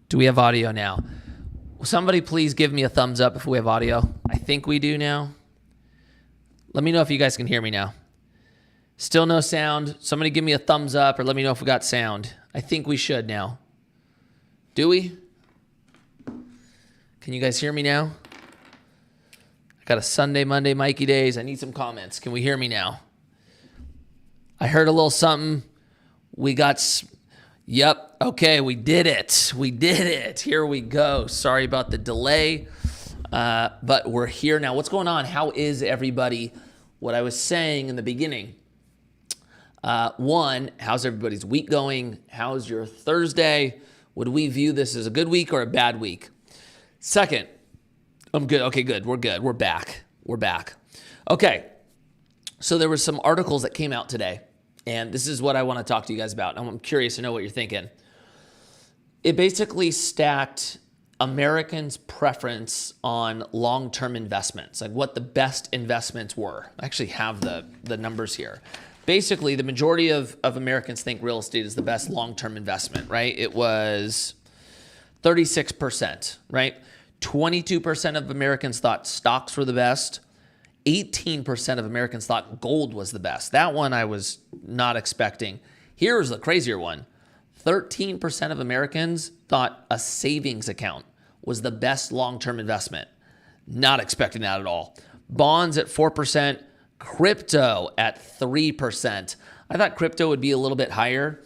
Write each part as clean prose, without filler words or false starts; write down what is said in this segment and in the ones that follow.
Do we have audio now? Somebody please give me a thumbs up if we have audio. I think we do now. Let me know if you guys can hear me now. Still no sound. Somebody give me a thumbs up or let me know if we got sound. I think we should now. Do we? Can you guys hear me now? I got a Sunday, Monday, Mikey days. I need some comments. Can we hear me now? I heard a little something. We got... Yep. Okay, we did it. We did it. Here we go. Sorry about the delay, but we're here now. What's going on? How is everybody? What I was saying in the beginning. One, how's everybody's week going? How's your Thursday? Would we view this as a good week or a bad week? Second, I'm good. Okay, good. We're good. We're back. We're back. Okay, so there were some articles that came out today. And this is what I want to talk to you guys about. I'm curious to know what you're thinking. It basically stacked Americans' preference on long-term investments, like what the best investments were. I actually have the numbers here. Basically, the majority of Americans think real estate is the best long-term investment, right? It was 36%, right? 22% of Americans thought stocks were the best. 18% of Americans thought gold was the best. That one I was not expecting. Here's the crazier one. 13% of Americans thought a savings account was the best long-term investment. Not expecting that at all. Bonds at 4%, crypto at 3%. I thought crypto would be a little bit higher.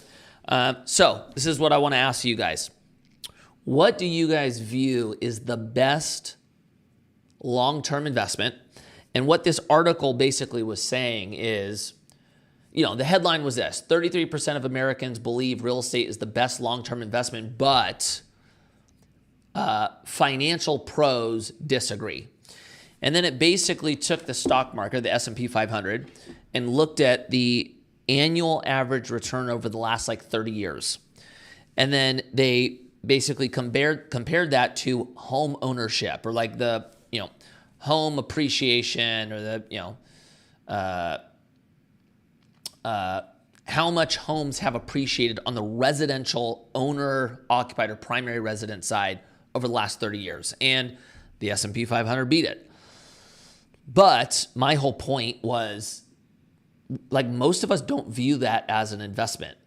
So this is what I want to ask you guys. What do you guys view is the best long-term investment? And what this article basically was saying is, the headline was this: 33% of Americans believe real estate is the best long-term investment, but financial pros disagree. And then it basically took the stock market, the S&P 500, and looked at the annual average return over the last 30 years. And then they basically compared that to home ownership, or the home appreciation, or the how much homes have appreciated on the residential owner occupied or primary residence side over the last 30 years. And the S&P 500 beat it. But my whole point was, most of us don't view that as an investment.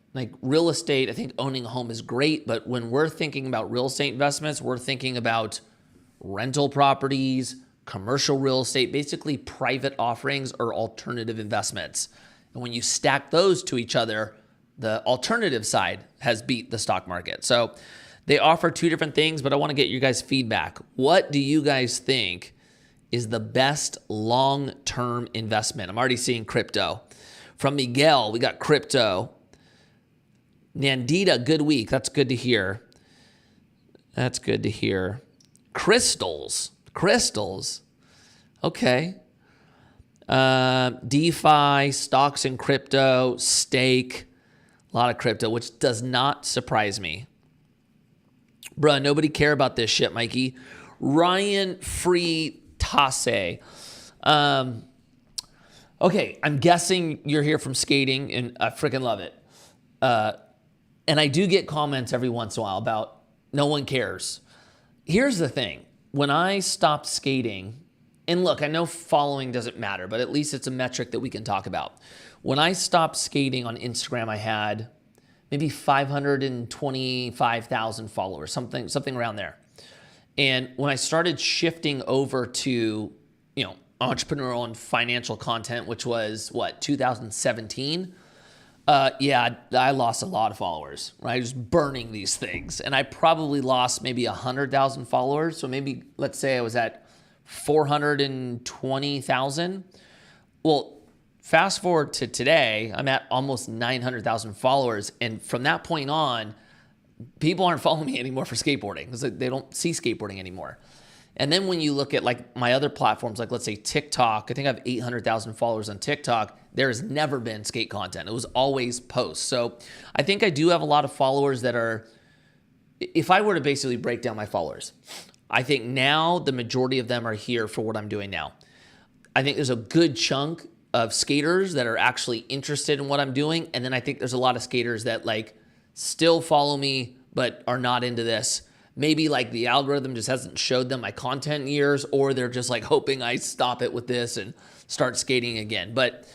Real estate, I think owning a home is great, but when we're thinking about real estate investments, we're thinking about rental properties, commercial real estate, basically private offerings or alternative investments. And when you stack those to each other, the alternative side has beat the stock market. So they offer two different things, but I want to get your guys' feedback. What do you guys think is the best long-term investment? I'm already seeing crypto. From Miguel, we got crypto. Nandita, good week. That's good to hear. That's good to hear. Crystals. Okay. DeFi, stocks and crypto, stake, a lot of crypto, which does not surprise me. Bruh, nobody care about this shit, Mikey. Ryan Free Tasse. Okay, I'm guessing you're here from skating, and I freaking love it. And I do get comments every once in a while about no one cares. Here's the thing. When I stopped skating, and look, I know following doesn't matter, but at least it's a metric that we can talk about. When I stopped skating on Instagram, I had maybe 525,000 followers, something around there. And when I started shifting over to, entrepreneurial and financial content, which was 2017, I lost a lot of followers, right? Just burning these things. And I probably lost maybe 100,000 followers. So maybe, let's say I was at 420,000. Well, fast forward to today, I'm at almost 900,000 followers. And from that point on, people aren't following me anymore for skateboarding because they don't see skateboarding anymore. And then when you look at my other platforms, let's say TikTok, I think I have 800,000 followers on TikTok. There has never been skate content. It was always posts. So I think I do have a lot of followers that are, if I were to basically break down my followers, I think now the majority of them are here for what I'm doing now. I think there's a good chunk of skaters that are actually interested in what I'm doing. And then I think there's a lot of skaters that still follow me, but are not into this Maybe like the algorithm just hasn't showed them my content in years, or they're just like hoping I stop it with this and start skating again. But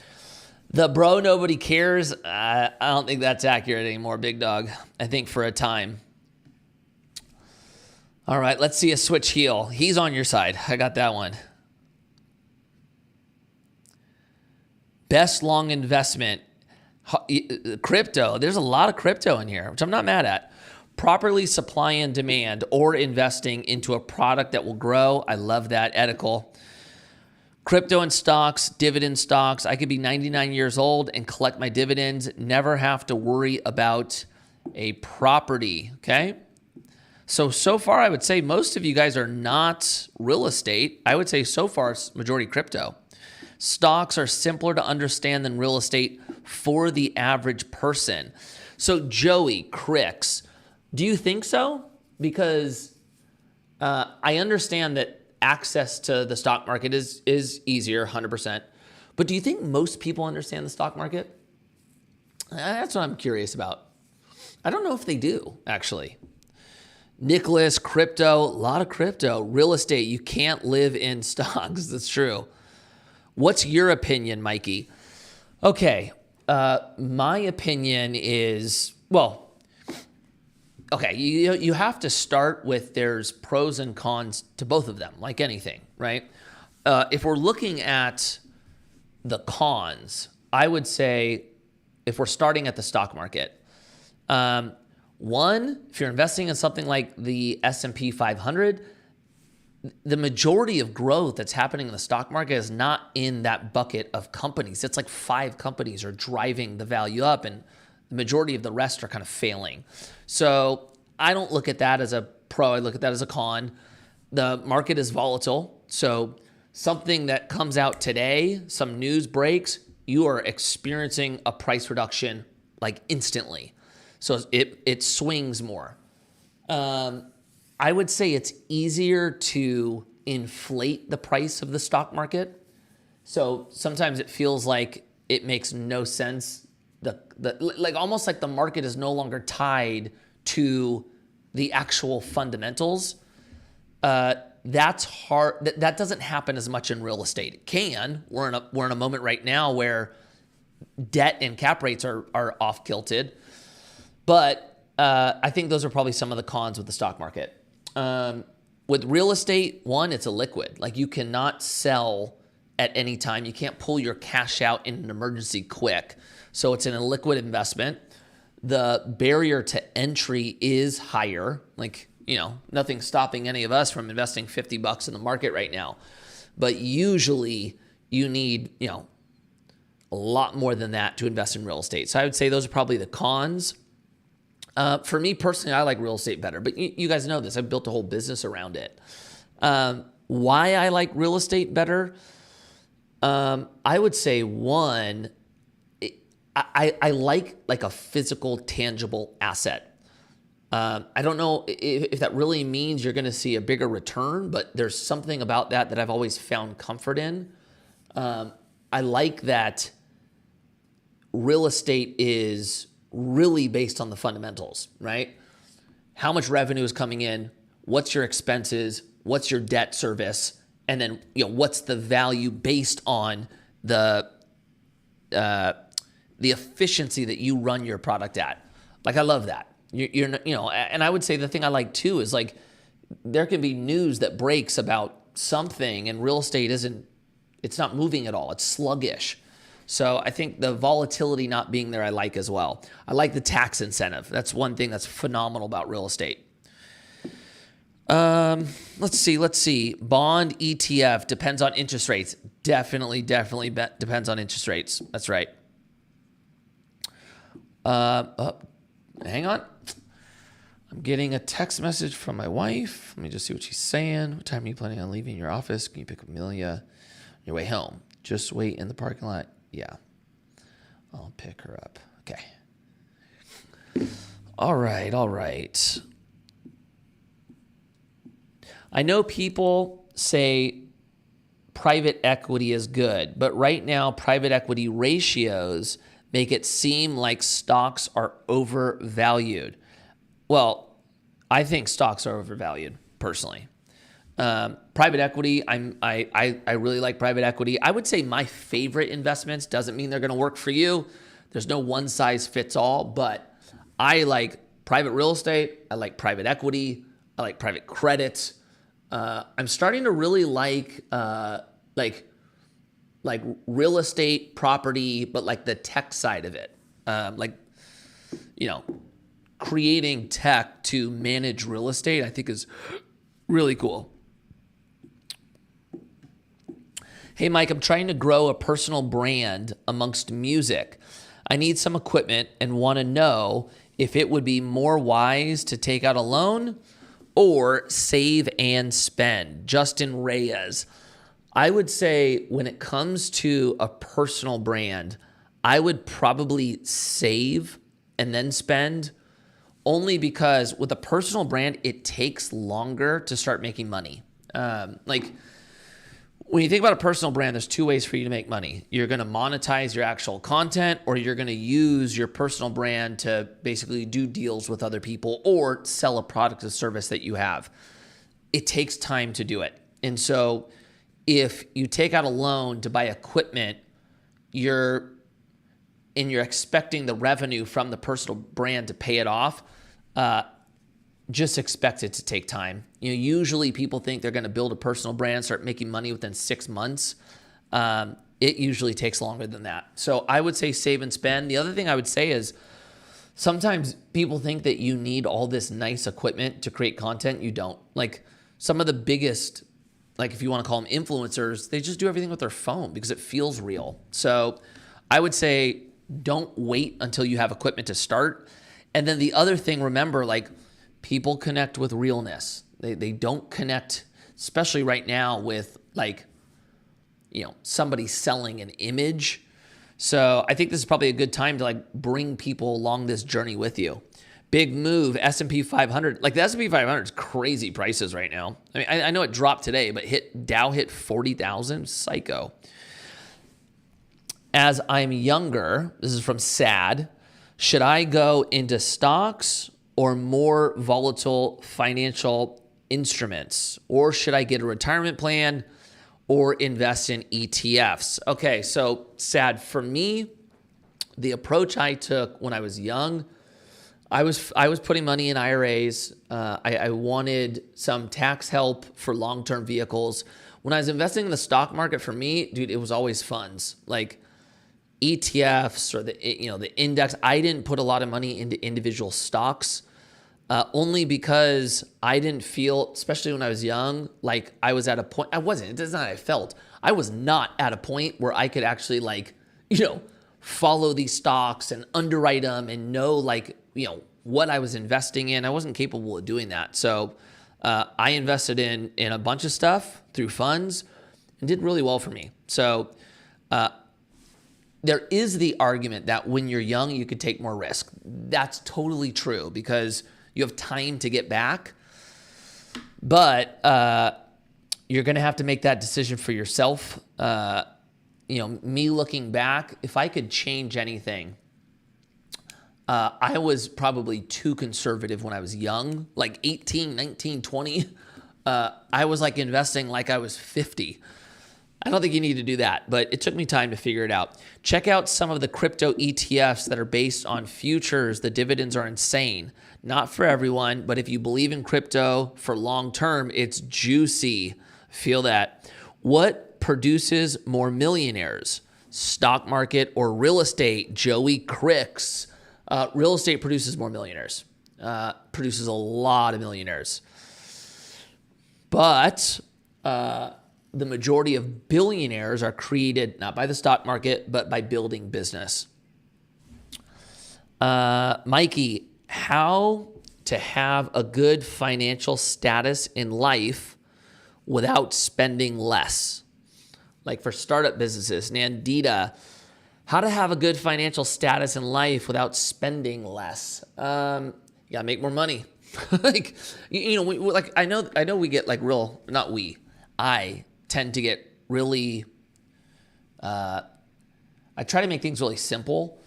the bro, nobody cares, I don't think that's accurate anymore, big dog. I think for a time. All right, let's see a switch heel. He's on your side. I got that one. Best long investment. Crypto. There's a lot of crypto in here, which I'm not mad at. Properly supply and demand, or investing into a product that will grow. I love that. Ethical. Crypto and stocks, dividend stocks. I could be 99 years old and collect my dividends, never have to worry about a property, okay? So far, I would say most of you guys are not real estate. I would say so far, it's majority crypto. Stocks are simpler to understand than real estate for the average person. So Joey Cricks, do you think so? Because I understand that access to the stock market is easier, 100%. But do you think most people understand the stock market? That's what I'm curious about. I don't know if they do, actually. Nicholas, crypto, a lot of crypto. Real estate, you can't live in stocks. That's true. What's your opinion, Mikey? Okay, my opinion is, well, okay, you have to start with there's pros and cons to both of them, like anything, right? If we're looking at the cons, I would say if we're starting at the stock market, one, if you're investing in something like the S&P 500, the majority of growth that's happening in the stock market is not in that bucket of companies. It's like 5 companies are driving the value up, and the majority of the rest are kind of failing. So I don't look at that as a pro. I look at that as a con. The market is volatile. So something that comes out today, some news breaks, you are experiencing a price reduction like instantly. So it swings more. I would say it's easier to inflate the price of the stock market. So sometimes it feels like it makes no sense. Like almost like the market is no longer tied to the actual fundamentals. That's hard. That doesn't happen as much in real estate. It can. We're in a moment right now where debt and cap rates are off kilted. But I think those are probably some of the cons with the stock market. With real estate, one, it's illiquid. Like you cannot sell at any time. You can't pull your cash out in an emergency quick. So it's an illiquid investment. The barrier to entry is higher. Like, nothing's stopping any of us from investing $50 in the market right now. But usually you need, a lot more than that to invest in real estate. So I would say those are probably the cons. For me personally, I like real estate better, but you guys know this. I've built a whole business around it. Why I like real estate better? I would say one, I like a physical, tangible asset. I don't know if that really means you're going to see a bigger return, but there's something about that I've always found comfort in. I like that real estate is really based on the fundamentals, right? How much revenue is coming in? What's your expenses? What's your debt service? And then, what's the value based on the efficiency that you run your product at? Like, I love that. And I would say the thing I like too is like, there can be news that breaks about something and real estate it's not moving at all. It's sluggish. So I think the volatility not being there, I like as well. I like the tax incentive. That's one thing that's phenomenal about real estate. Let's see. Bond ETF depends on interest rates. Definitely depends on interest rates. That's right. Hang on. I'm getting a text message from my wife. Let me just see what she's saying. What time are you planning on leaving your office? Can you pick up Amelia on your way home? Just wait in the parking lot. Yeah. I'll pick her up. Okay. All right. I know people say private equity is good, but right now private equity ratios make it seem like stocks are overvalued. Well, I think stocks are overvalued personally. Private equity, I really like private equity. I would say my favorite investments, doesn't mean they're going to work for you. There's no one size fits all, but I like private real estate. I like private equity. I like private credit. I'm starting to really like real estate, property, but like the tech side of it. Creating tech to manage real estate, I think is really cool. Hey, Mike, I'm trying to grow a personal brand amongst music. I need some equipment and want to know if it would be more wise to take out a loan or save and spend. Justin Reyes. I would say when it comes to a personal brand, I would probably save and then spend, only because with a personal brand, it takes longer to start making money. When you think about a personal brand, there's two ways for you to make money. You're going to monetize your actual content, or you're going to use your personal brand to basically do deals with other people or sell a product or service that you have. It takes time to do it. And so if you take out a loan to buy equipment, you're expecting the revenue from the personal brand to pay it off. Just expect it to take time. Usually people think they're going to build a personal brand, start making money within 6 months. It usually takes longer than that. So I would say save and spend. The other thing I would say is sometimes people think that you need all this nice equipment to create content. You don't. Like some of the biggest, like if you want to call them influencers, they just do everything with their phone because it feels real. So I would say don't wait until you have equipment to start. And then the other thing, remember, like, people connect with realness. They don't connect, especially right now, with somebody selling an image. So I think this is probably a good time to bring people along this journey with you. Big move, S&P 500. Like the S&P 500 is crazy prices right now. I mean, I know it dropped today, but Dow hit 40,000. Psycho. As I'm younger, this is from SAD, should I go into stocks or more volatile financial instruments? Or should I get a retirement plan or invest in ETFs? Okay, so SAD, for me, the approach I took when I was young, I was putting money in IRAs. I wanted some tax help for long-term vehicles. When I was investing in the stock market, for me, dude, it was always funds. Like ETFs or the index. I didn't put a lot of money into individual stocks. Only because I didn't feel, especially when I was young, like I was at a point, I wasn't, it's not how I felt. I was not at a point where I could actually follow these stocks and underwrite them and know what I was investing in. I wasn't capable of doing that. So I invested in a bunch of stuff through funds and did really well for me. So there is the argument that when you're young, you could take more risk. That's totally true because you have time to get back, but you're going to have to make that decision for yourself. Me looking back, if I could change anything, I was probably too conservative when I was young, like 18, 19, 20. I was investing like I was 50. I don't think you need to do that, but it took me time to figure it out. Check out some of the crypto ETFs that are based on futures. The dividends are insane. Not for everyone, but if you believe in crypto for long term, it's juicy. Feel that. What produces more millionaires? Stock market or real estate? Joey Cricks. Real estate produces more millionaires. Produces a lot of millionaires. But the majority of billionaires are created not by the stock market, but by building business. Mikey, how to have a good financial status in life without spending less? Like for startup businesses. Nandita, how to have a good financial status in life without spending less? You gotta make more money. I know we get I tend to get really, I try to make things really simple.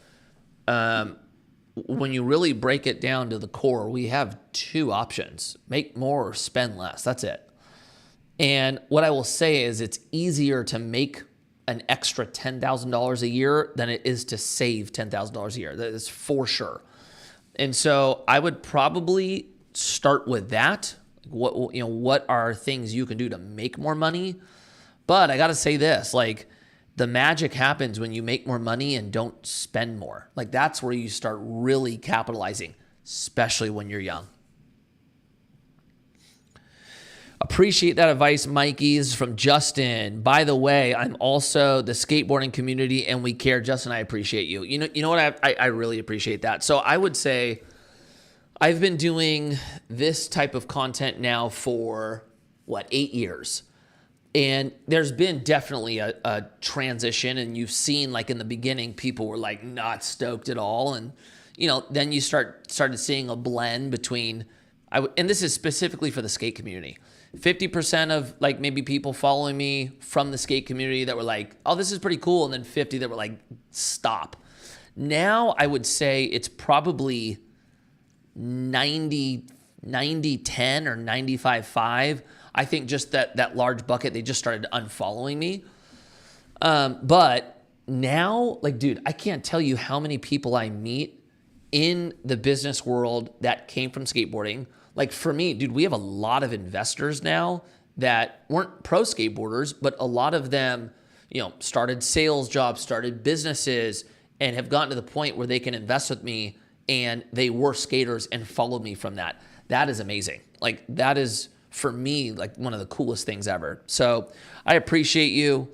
when you really break it down to the core, we have two options: make more or spend less. That's it. And what I will say is it's easier to make an extra $10,000 a year than it is to save $10,000 a year. That is for sure. And so I would probably start with that. What are things you can do to make more money? But I got to say this, like, the magic happens when you make more money and don't spend more. Like, that's where you start really capitalizing, especially when you're young. Appreciate that advice, Mikey's from Justin. By the way, I'm also the skateboarding community and we care. Justin, I appreciate you. You know what? I really appreciate that. So I would say I've been doing this type of content now for 8 years. And there's been definitely a transition, and you've seen, like, in the beginning, people were like not stoked at all. And, then you started seeing a blend between, and this is specifically for the skate community. 50% of, like, maybe people following me from the skate community that were like, oh, this is pretty cool. And then 50 that were like, stop. Now I would say it's probably 90-10 or 95-5. I think just that large bucket, they just started unfollowing me. But now, like, dude, I can't tell you how many people I meet in the business world that came from skateboarding. Like, for me, dude, we have a lot of investors now that weren't pro skateboarders, but a lot of them, started sales jobs, started businesses, and have gotten to the point where they can invest with me, and they were skaters and followed me from that. That is amazing. Like, that is, for me, like, one of the coolest things ever. So I appreciate you.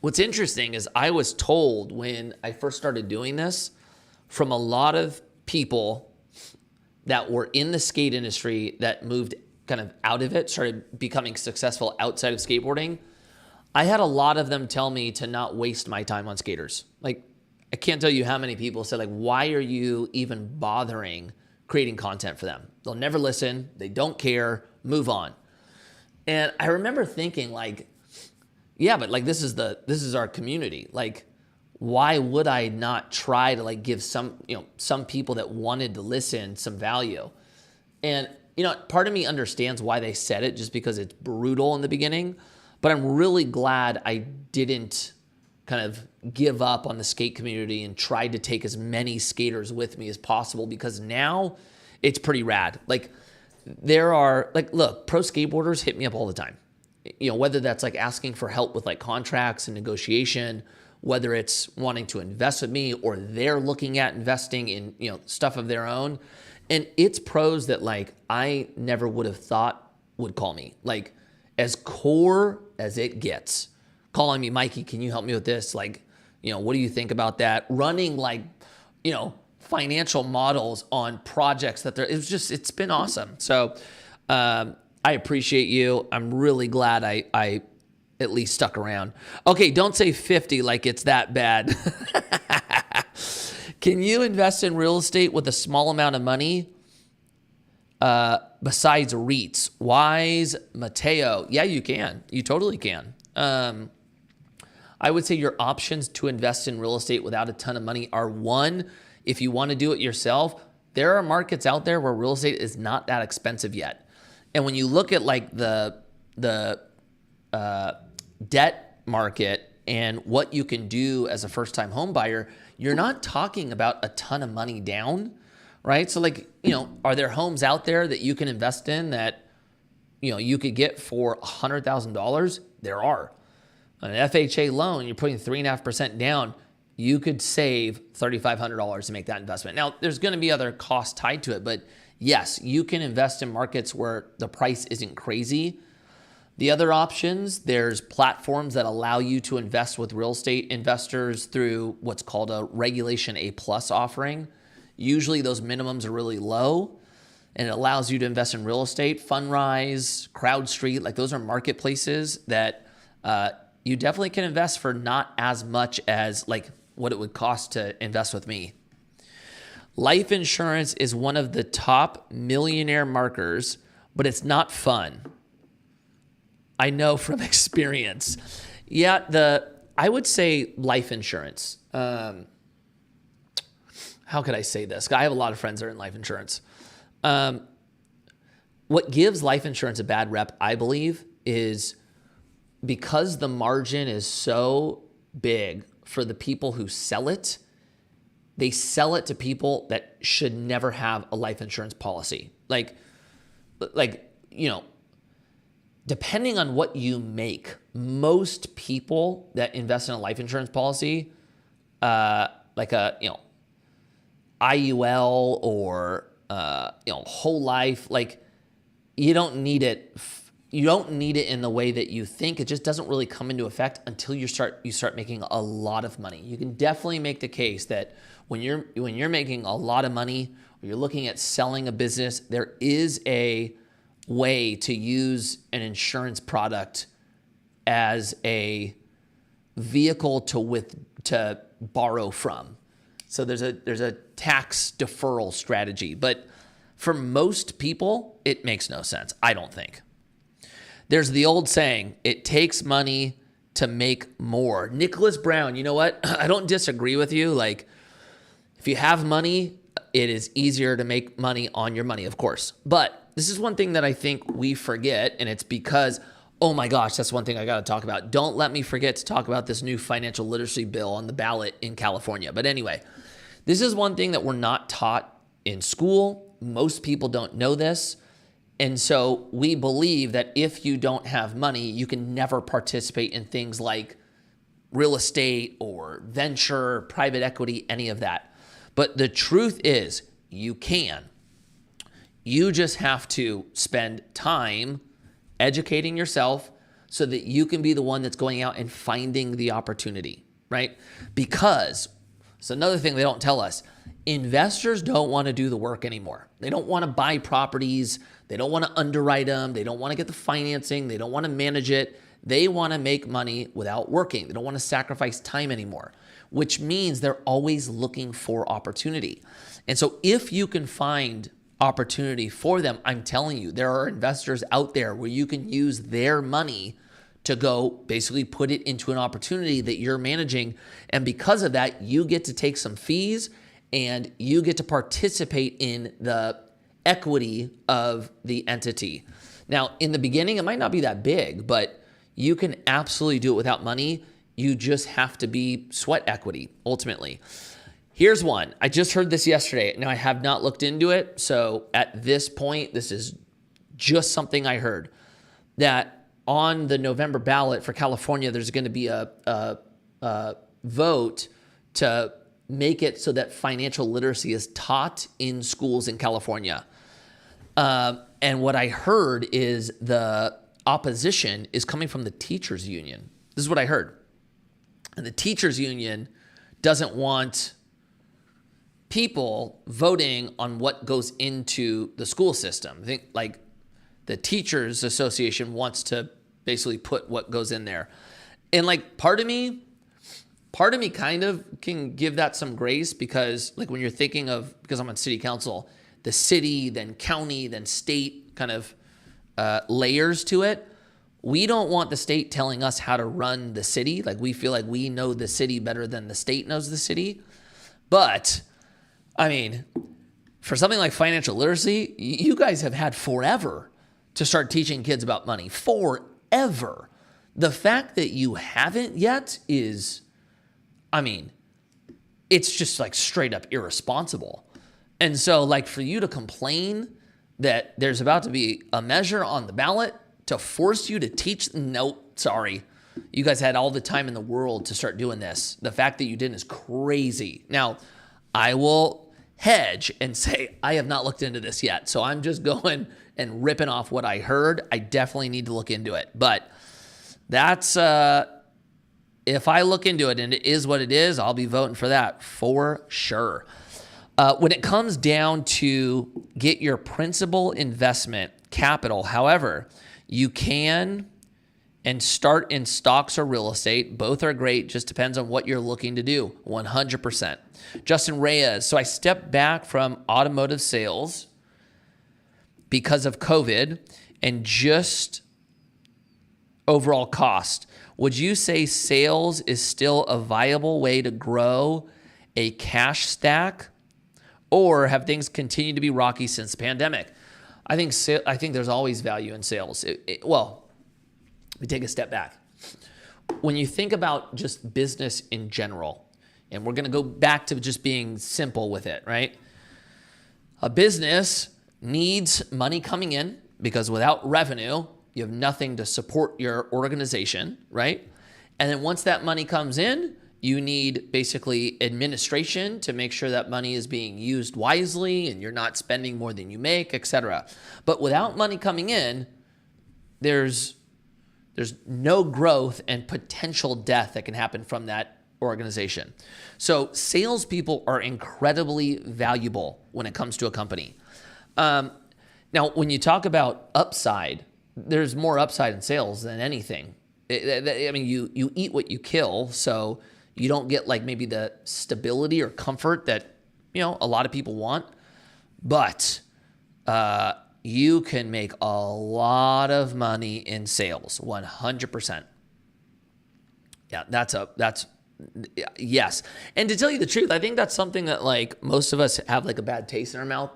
What's interesting is I was told when I first started doing this from a lot of people that were in the skate industry that moved kind of out of it, started becoming successful outside of skateboarding. I had a lot of them tell me to not waste my time on skaters. Like, I can't tell you how many people said, like, why are you even bothering creating content for them? They'll never listen. They don't care. Move on. And I remember thinking, like, yeah, but, like, this is our community. Like, why would I not try to, like, give some people that wanted to listen some value? And, part of me understands why they said it, just because it's brutal in the beginning. But I'm really glad I didn't kind of give up on the skate community and tried to take as many skaters with me as possible, because now it's pretty rad. Like, there are, like, look, pro skateboarders hit me up all the time. Whether that's, like, asking for help with, like, contracts and negotiation, whether it's wanting to invest with me, or they're looking at investing in, stuff of their own. And it's pros that, like, I never would have thought would call me, like, as core as it gets, calling me, Mikey, can you help me with this? Like, what do you think about that? Running, like, financial models on projects that it's been awesome. So I appreciate you. I'm really glad I at least stuck around. Okay, don't say 50 like it's that bad. Can you invest in real estate with a small amount of money besides REITs? Wise Mateo. Yeah, you can. You totally can. I would say your options to invest in real estate without a ton of money are, one, if you want to do it yourself, there are markets out there where real estate is not that expensive yet. And when you look at, like, the debt market and what you can do as a first-time home buyer, you're not talking about a ton of money down, right? So, like, are there homes out there that you can invest in that, you could get for $100,000? There are. On an FHA loan, you're putting 3.5% down. You could save $3,500 to make that investment. Now, there's going to be other costs tied to it, but yes, you can invest in markets where the price isn't crazy. The other options, there's platforms that allow you to invest with real estate investors through what's called a Regulation A+ offering. Usually those minimums are really low, and it allows you to invest in real estate. Fundrise, CrowdStreet, like, those are marketplaces that you definitely can invest for not as much as, like, what it would cost to invest with me. Life insurance is one of the top millionaire markers, but it's not fun. I know from experience. Yeah, I would say life insurance. how could I say this? I have a lot of friends that are in life insurance. What gives life insurance a bad rep, I believe, is because the margin is so big for the people who sell it, they sell it to people that should never have a life insurance policy. Like, depending on what you make, most people that invest in a life insurance policy, like a, IUL or, whole life, like, you don't need it. You don't need it in the way that you think. It just doesn't really come into effect until you start making a lot of money. You can definitely make the case that when you're making a lot of money, or you're looking at selling a business, there is a way to use an insurance product as a vehicle to borrow from. So there's a tax deferral strategy, but for most people, it makes no sense, I don't think. There's the old saying, it takes money to make more. Nicholas Brown, you know what? I don't disagree with you. Like, if you have money, it is easier to make money on your money, of course. But this is one thing that I think we forget, and it's because, oh my gosh, that's one thing I got to talk about. Don't let me forget to talk about this new financial literacy bill on the ballot in California. But anyway, this is one thing that we're not taught in school. Most people don't know this. And so we believe that if you don't have money, you can never participate in things like real estate or venture, private equity, any of that. But the truth is, you can. You just have to spend time educating yourself so that you can be the one that's going out and finding the opportunity, right? Because, it's another thing they don't tell us, investors don't want to do the work anymore. They don't want to buy properties. They don't want to underwrite them. They don't want to get the financing. They don't want to manage it. They want to make money without working. They don't want to sacrifice time anymore, which means they're always looking for opportunity. And so if you can find opportunity for them, I'm telling you, there are investors out there where you can use their money to go basically put it into an opportunity that you're managing. And because of that, you get to take some fees and you get to participate in the equity of the entity. Now, in the beginning, it might not be that big, but you can absolutely do it without money. You just have to be sweat equity, ultimately. Here's one. I just heard this yesterday. Now, I have not looked into it. So at this point, this is just something I heard, that on the November ballot for California, there's going to be a vote to make it so that financial literacy is taught in schools in California. And what I heard is the opposition is coming from the teachers union. This is what I heard. And the teachers union doesn't want people voting on what goes into the school system. I think like the teachers association wants to basically put what goes in there. And like part of me kind of can give that some grace, because like when you're thinking of, because I'm on city council, the city, then county, then state kind of layers to it. We don't want the state telling us how to run the city. Like we feel like we know the city better than the state knows the city. But I mean, for something like financial literacy, you guys have had forever to start teaching kids about money. Forever. The fact that you haven't yet is, I mean, it's just like straight up irresponsible. And so like for you to complain that there's about to be a measure on the ballot to force you to teach, nope, sorry. You guys had all the time in the world to start doing this. The fact that you didn't is crazy. Now, I will hedge and say I have not looked into this yet. So I'm just going and ripping off what I heard. I definitely need to look into it. But that's, if I look into it and it is what it is, I'll be voting for that for sure. When it comes down to get your principal investment capital, however, you can and start in stocks or real estate. Both are great. Just depends on what you're looking to do. 100%. Justin Reyes. So I stepped back from automotive sales because of COVID and just overall cost. Would you say sales is still a viable way to grow a cash stack Or have things continued to be rocky since the pandemic? I think there's always value in sales. Well, we take a step back. When you think about just business in general, and we're going to go back to just being simple with it, right? A business needs money coming in because without revenue, you have nothing to support your organization, right? And then once that money comes in, you need basically administration to make sure that money is being used wisely and you're not spending more than you make, etc. But without money coming in, there's no growth and potential death that can happen from that organization. So salespeople are incredibly valuable when it comes to a company. Now, when you talk about upside, there's more upside in sales than anything. I mean, you eat what you kill, so you don't get like maybe the stability or comfort that, a lot of people want, but you can make a lot of money in sales, 100%. Yeah, that's yes. And to tell you the truth, I think that's something that like most of us have like a bad taste in our mouth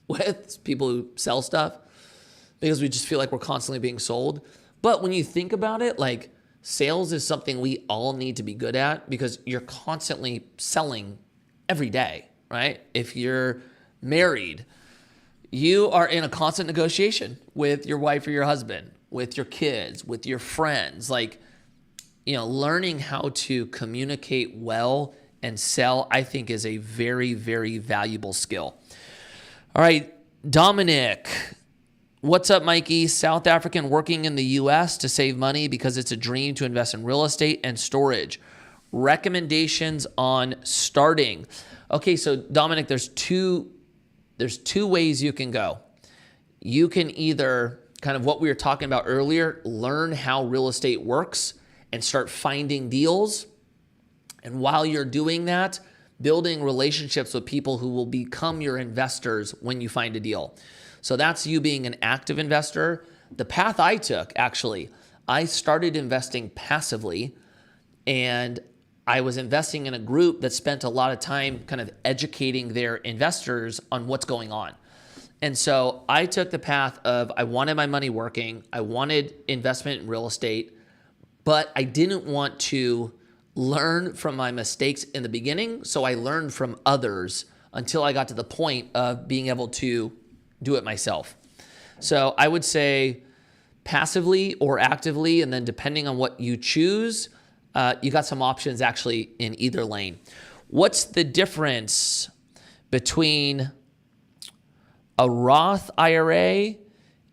with people who sell stuff because we just feel like we're constantly being sold. But when you think about it, like sales is something we all need to be good at because you're constantly selling every day, right? If you're married, you are in a constant negotiation with your wife or your husband, with your kids, with your friends. Like, learning how to communicate well and sell, I think, is a very, very valuable skill. All right, Dominic. What's up, Mikey? South African working in the U.S. to save money because it's a dream to invest in real estate and storage. Recommendations on starting. Okay, so Dominic, there's two ways you can go. You can either, kind of what we were talking about earlier, learn how real estate works and start finding deals. And while you're doing that, building relationships with people who will become your investors when you find a deal. So that's you being an active investor. The path I took, actually, I started investing passively, and I was investing in a group that spent a lot of time kind of educating their investors on what's going on. And so I took the path of I wanted my money working. I wanted investment in real estate, but I didn't want to learn from my mistakes in the beginning. So I learned from others until I got to the point of being able to do it myself. So I would say passively or actively, and then depending on what you choose, you got some options actually in either lane. What's the difference between a Roth IRA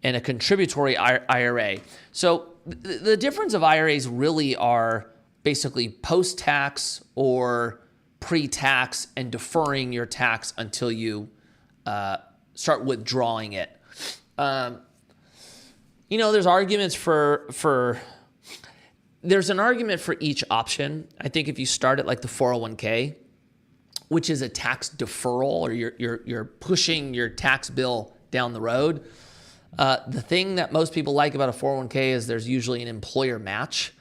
and a contributory IRA? So the difference of IRAs really are basically post-tax or pre-tax and deferring your tax until you start withdrawing it. There's arguments there's an argument for each option. I think if you start at like the 401k, which is a tax deferral, or you're pushing your tax bill down the road. The thing that most people like about a 401k is there's usually an employer match,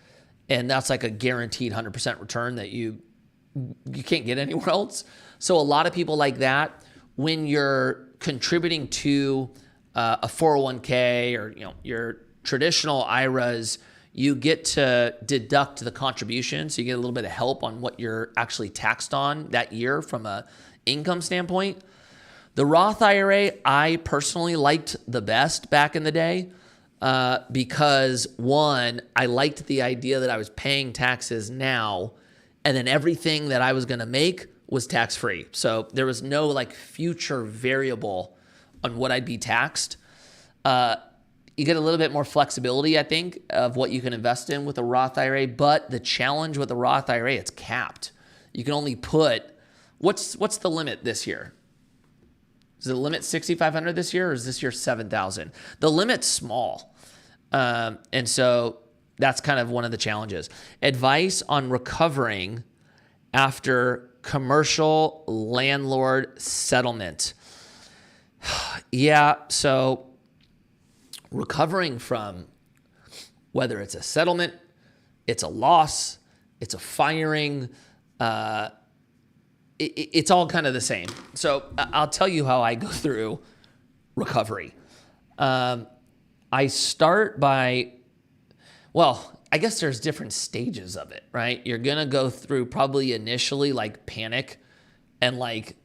and that's like a guaranteed 100% return that you can't get anywhere else. So a lot of people like that. When you're contributing to a 401k or your traditional IRAs, you get to deduct the contribution, so you get a little bit of help on what you're actually taxed on that year from a income standpoint. The Roth IRA, I personally liked the best back in the day because, one, I liked the idea that I was paying taxes now, and then everything that I was going to make was tax-free. So there was no like future variable on what I'd be taxed. You get a little bit more flexibility, I think, of what you can invest in with a Roth IRA. But the challenge with the Roth IRA, it's capped. You can only put, what's the limit this year? Is the limit $6,500 this year, or is this year $7,000? The limit's small. And so that's kind of one of the challenges. Advice on recovering after commercial landlord settlement. Yeah, so recovering from whether it's a settlement, it's a loss, it's a firing, it's all kind of the same. So I'll tell you how I go through recovery. I start by, well, I guess there's different stages of it, right? You're going to go through probably initially like panic and like,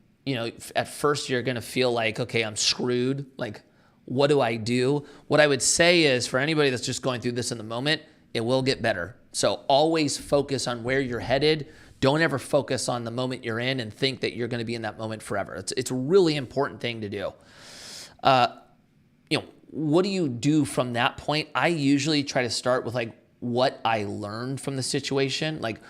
at first you're going to feel like, okay, I'm screwed. Like, what do I do? What I would say is for anybody that's just going through this in the moment, it will get better. So always focus on where you're headed. Don't ever focus on the moment you're in and think that you're going to be in that moment forever. It's a really important thing to do. What do you do from that point? I usually try to start with like what I learned from the situation. Like,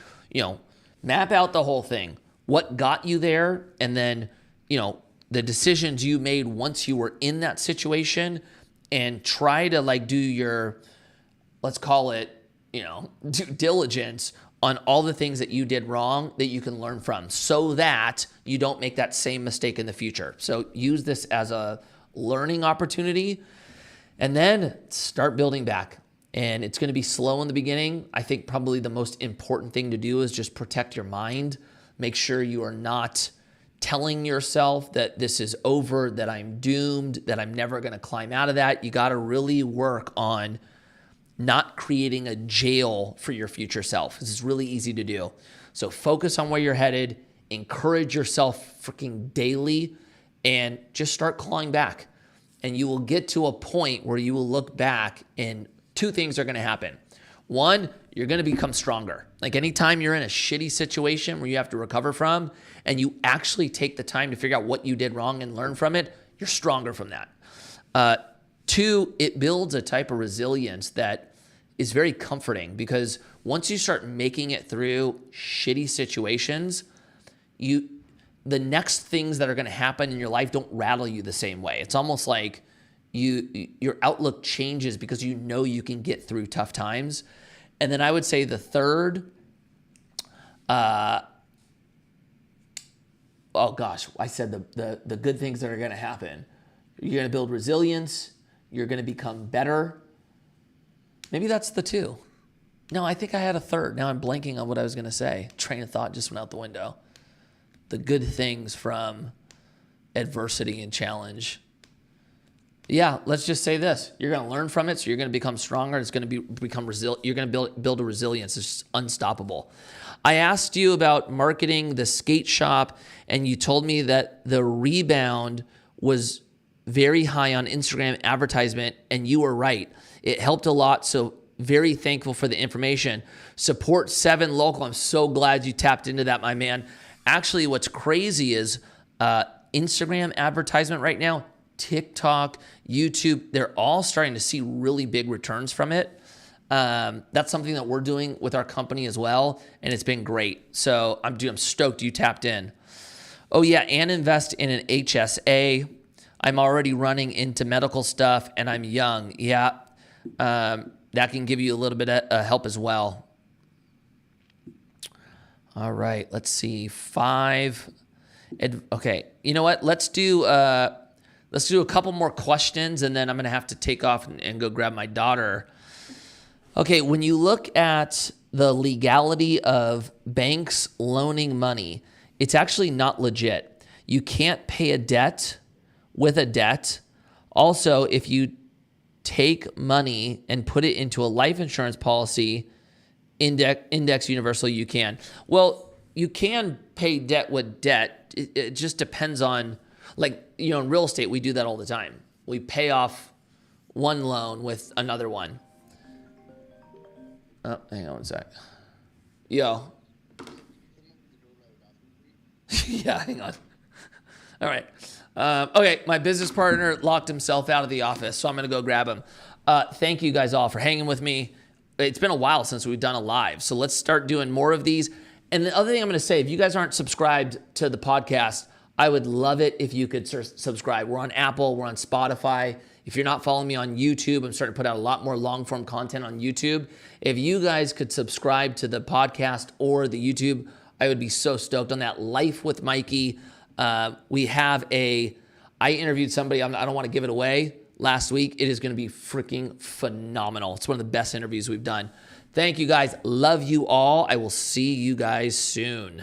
map out the whole thing. What got you there? And then, the decisions you made once you were in that situation, and try to like do your, let's call it, due diligence on all the things that you did wrong that you can learn from so that you don't make that same mistake in the future. So use this as a learning opportunity and then start building back. And it's going to be slow in the beginning. I think probably the most important thing to do is just protect your mind. Make sure you are not telling yourself that this is over, that I'm doomed, that I'm never going to climb out of that. You got to really work on not creating a jail for your future self. This is really easy to do. So focus on where you're headed, encourage yourself freaking daily, and just start clawing back. And you will get to a point where you will look back and two things are going to happen. One, you're going to become stronger. Like anytime you're in a shitty situation where you have to recover from and you actually take the time to figure out what you did wrong and learn from it, you're stronger from that. Two, it builds a type of resilience that is very comforting because once you start making it through shitty situations, the next things that are going to happen in your life don't rattle you the same way. It's almost like your outlook changes because you know you can get through tough times. And then I would say the third, I said the good things that are going to happen. You're going to build resilience. You're going to become better. Maybe that's the two. No, I think I had a third. Now I'm blanking on what I was going to say. Train of thought just went out the window. The good things from adversity and challenge. Yeah, let's just say this. You're going to learn from it, so you're going to become stronger. It's going to become resilient. You're going to build a resilience. It's just unstoppable. I asked you about marketing the skate shop, and you told me that the rebound was very high on Instagram advertisement, and you were right. It helped a lot, so very thankful for the information. Support 7 local. I'm so glad you tapped into that, my man. Actually, what's crazy is Instagram advertisement right now, TikTok, YouTube, they're all starting to see really big returns from it. That's something that we're doing with our company as well, and it's been great. So I'm stoked you tapped in. Oh yeah, and invest in an HSA. I'm already running into medical stuff, and I'm young. Yeah, that can give you a little bit of help as well. All right, let's see. 5. Okay, you know what? Let's do a couple more questions, and then I'm going to have to take off and go grab my daughter. Okay, when you look at the legality of banks loaning money, it's actually not legit. You can't pay a debt with a debt. Also, if you take money and put it into a life insurance policy, index universal, you can. Well, you can pay debt with debt. It just depends on, in real estate, we do that all the time. We pay off one loan with another one. Oh, hang on one sec. Yo. Yeah, hang on. All right. Okay, my business partner locked himself out of the office, so I'm going to go grab him. Thank you guys all for hanging with me. It's been a while since we've done a live, so let's start doing more of these. And the other thing I'm going to say, if you guys aren't subscribed to the podcast, I would love it if you could subscribe. We're on Apple. We're on Spotify. If you're not following me on YouTube, I'm starting to put out a lot more long-form content on YouTube. If you guys could subscribe to the podcast or the YouTube, I would be so stoked on that. Life with Mikey. I interviewed somebody, I don't want to give it away, last week. It is going to be freaking phenomenal. It's one of the best interviews we've done. Thank you guys. Love you all. I will see you guys soon.